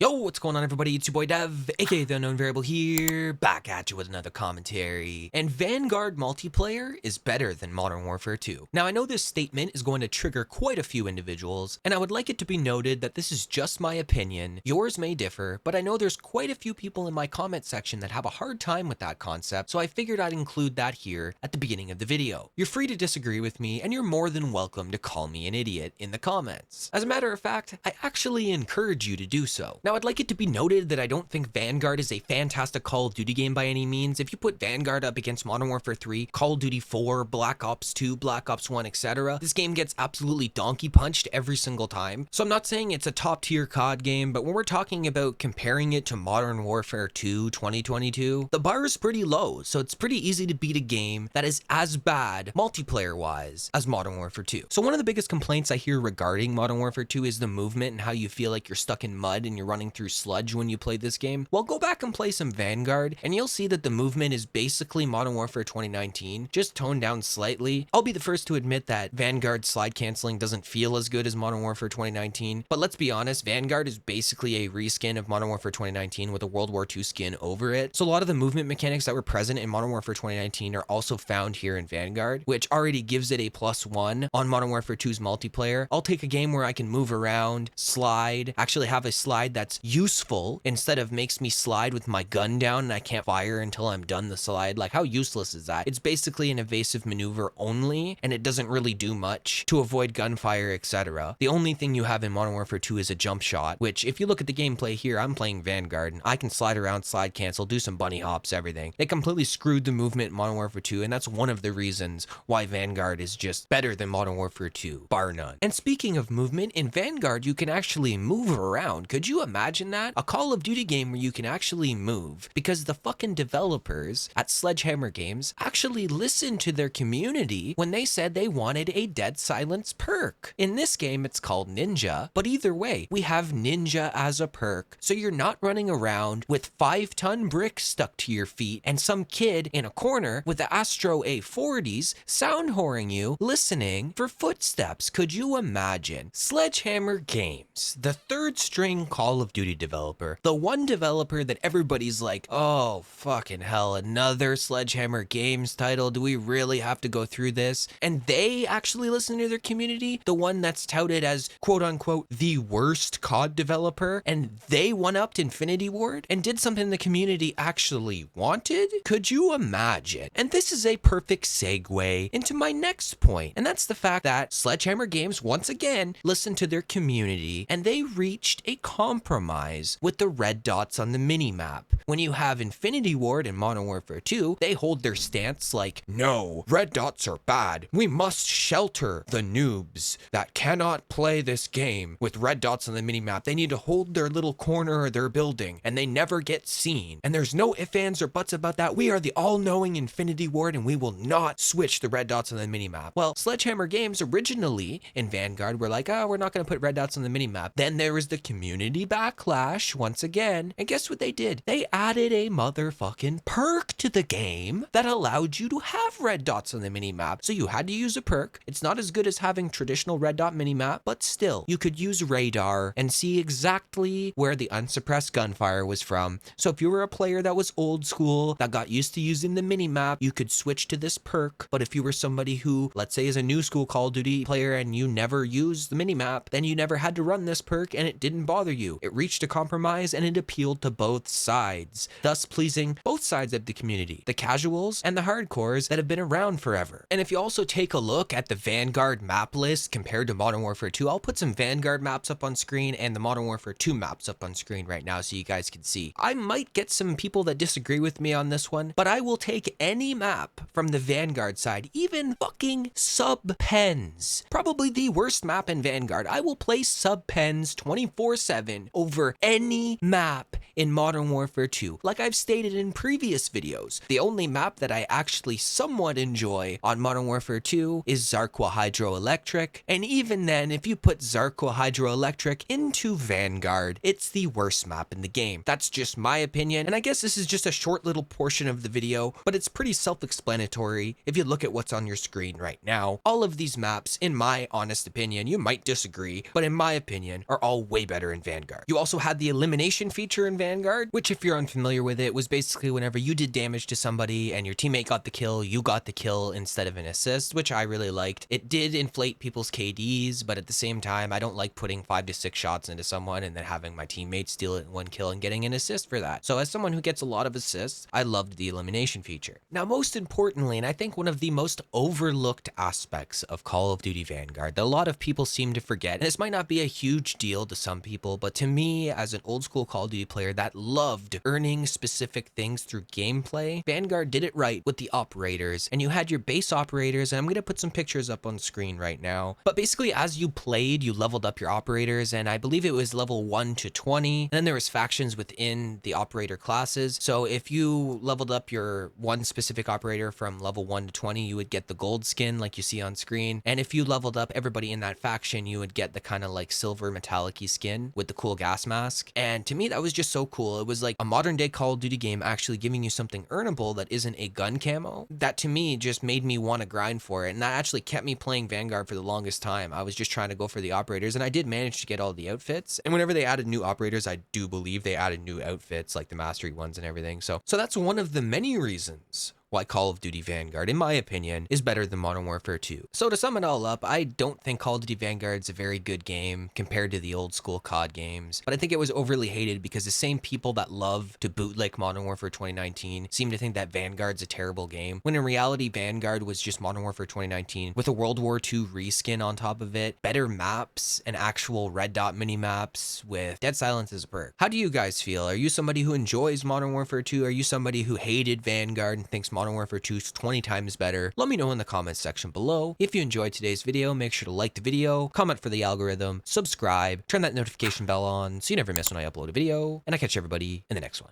Yo, what's going on everybody? It's your boy Dev, aka the Unknown Variable here, back at you with another commentary. And Vanguard multiplayer is better than Modern Warfare 2. Now I know this statement is going to trigger quite a few individuals, and I would like it to be noted that this is just my opinion. Yours may differ, but I know there's quite a few people in my comment section that have a hard time with that concept, so I figured I'd include that here at the beginning of the video. You're free to disagree with me, and you're more than welcome to call me an idiot in the comments. As a matter of fact, I actually encourage you to do so. Now I'd like it to be noted that I don't think Vanguard is a fantastic Call of Duty game by any means. If you put Vanguard up against Modern Warfare 3, Call of Duty 4, Black Ops 2, Black Ops 1, etc., this game gets absolutely donkey punched every single time. So I'm not saying it's a top tier COD game, but when we're talking about comparing it to Modern Warfare 2 2022, the bar is pretty low, so it's pretty easy to beat a game that is as bad multiplayer wise as Modern Warfare 2. So one of the biggest complaints I hear regarding Modern Warfare 2 is the movement and how you feel like you're stuck in mud and you're running through sludge when you play this game. Well, go back and play some Vanguard and you'll see that the movement is basically Modern Warfare 2019, just toned down slightly. I'll be the first to admit that Vanguard slide canceling doesn't feel as good as Modern Warfare 2019, but let's be honest, Vanguard is basically a reskin of Modern Warfare 2019 with a World War II skin over it. So a lot of the movement mechanics that were present in Modern Warfare 2019 are also found here in Vanguard, which already gives it a +1 on Modern Warfare 2's multiplayer. I'll take a game where I can move around, slide, actually have a slide that's useful instead of makes me slide with my gun down and I can't fire until I'm done the slide. Like, how useless is that? It's basically an evasive maneuver only, and it doesn't really do much to avoid gunfire, etc. The only thing you have in Modern Warfare 2 is a jump shot, which if you look at the gameplay here, I'm playing Vanguard and I can slide around, slide cancel, do some bunny hops, everything. They completely screwed the movement in Modern Warfare 2, and that's one of the reasons why Vanguard is just better than Modern Warfare 2, bar none. And speaking of movement, in Vanguard you can actually move around. Could you imagine that? A Call of Duty game where you can actually move, because the fucking developers at Sledgehammer Games actually listened to their community when they said they wanted a dead silence perk. In this game it's called Ninja, but either way, we have Ninja as a perk, so you're not running around with 5-ton bricks stuck to your feet and some kid in a corner with the Astro A40s sound whoring you, listening for footsteps. Could you imagine? Sledgehammer Games, the third string Call of Duty developer, the one developer that everybody's like, oh fucking hell, another Sledgehammer Games title, do we really have to go through this? And they actually listen to their community, the one that's touted as quote unquote the worst COD developer, and they one-upped Infinity Ward and did something the community actually wanted? Could you imagine? And this is a perfect segue into my next point, and that's the fact that Sledgehammer Games once again listened to their community and they reached a compromise with the red dots on the minimap. When you have Infinity Ward and Modern Warfare 2, they hold their stance like, no, red dots are bad. We must shelter the noobs that cannot play this game with red dots on the minimap. They need to hold their little corner of their building and they never get seen. And there's no ifs, ands, or buts about that. We are the all-knowing Infinity Ward and we will not switch the red dots on the minimap. Well, Sledgehammer Games originally in Vanguard were like, oh, we're not going to put red dots on the minimap. Then there was the community backlash once again. And guess what they did? They added a motherfucking perk to the game that allowed you to have red dots on the minimap. So you had to use a perk. It's not as good as having traditional red dot minimap, but still, you could use radar and see exactly where the unsuppressed gunfire was from. So if you were a player that was old school, that got used to using the minimap, you could switch to this perk. But if you were somebody who, let's say, is a new school Call of Duty player and you never used the minimap, then you never had to run this perk and it didn't bother you. It reached a compromise and it appealed to both sides, thus pleasing both sides of the community, the casuals and the hardcores that have been around forever. And if you also take a look at the Vanguard map list compared to Modern Warfare 2, I'll put some Vanguard maps up on screen and the Modern Warfare 2 maps up on screen right now so you guys can see. I might get some people that disagree with me on this one, but I will take any map from the Vanguard side, even fucking sub-pens. Probably the worst map in Vanguard. I will play sub-pens 24/7 over any map in Modern Warfare 2. Like I've stated in previous videos, the only map that I actually somewhat enjoy on Modern Warfare 2 is Zarqwa Hydroelectric, and even then, if you put Zarqwa Hydroelectric into Vanguard, it's the worst map in the game. That's just my opinion, and I guess this is just a short little portion of the video, but it's pretty self-explanatory if you look at what's on your screen right now. All of these maps, in my honest opinion, you might disagree, but in my opinion, are all way better in Vanguard. You also had the elimination feature in Vanguard, which if you're unfamiliar with it, was basically whenever you did damage to somebody and your teammate got the kill, you got the kill instead of an assist, which I really liked. It did inflate people's KDs, but at the same time, I don't like putting 5 to 6 shots into someone and then having my teammate steal it in 1 kill and getting an assist for that. So as someone who gets a lot of assists, I loved the elimination feature. Now, most importantly, and I think one of the most overlooked aspects of Call of Duty Vanguard that a lot of people seem to forget, and this might not be a huge deal to some people, but to me, as an old school Call of Duty player that loved earning specific things through gameplay, Vanguard did it right with the operators. And you had your base operators, and I'm going to put some pictures up on screen right now. But basically, as you played, you leveled up your operators, and I believe it was level 1 to 20. And then there was factions within the operator classes. So if you leveled up your one specific operator from level 1 to 20, you would get the gold skin like you see on screen. And if you leveled up everybody in that faction, you would get the kind of like silver metallic-y skin with the cool gas mask. And to me, that was just so cool. It was like a modern day Call of Duty game actually giving you something earnable that isn't a gun camo. That to me just made me want to grind for it. And that actually kept me playing Vanguard for the longest time. I was just trying to go for the operators, and I did manage to get all the outfits. And whenever they added new operators, I do believe they added new outfits like the mastery ones and everything. So that's one of the many reasons why Call of Duty Vanguard, in my opinion, is better than Modern Warfare 2. So to sum it all up, I don't think Call of Duty Vanguard's a very good game compared to the old school COD games, but I think it was overly hated because the same people that love to bootleg Modern Warfare 2019 seem to think that Vanguard's a terrible game, when in reality, Vanguard was just Modern Warfare 2019 with a World War II reskin on top of it, better maps, and actual red dot mini maps with Dead Silence as a perk. How do you guys feel? Are you somebody who enjoys Modern Warfare 2? Are you somebody who hated Vanguard and thinks Modern Warfare 2 is 20 times better? Let me know in the comments section below. If you enjoyed today's video, make sure to like the video, comment for the algorithm, subscribe, turn that notification bell on so you never miss when I upload a video, and I catch everybody in the next one.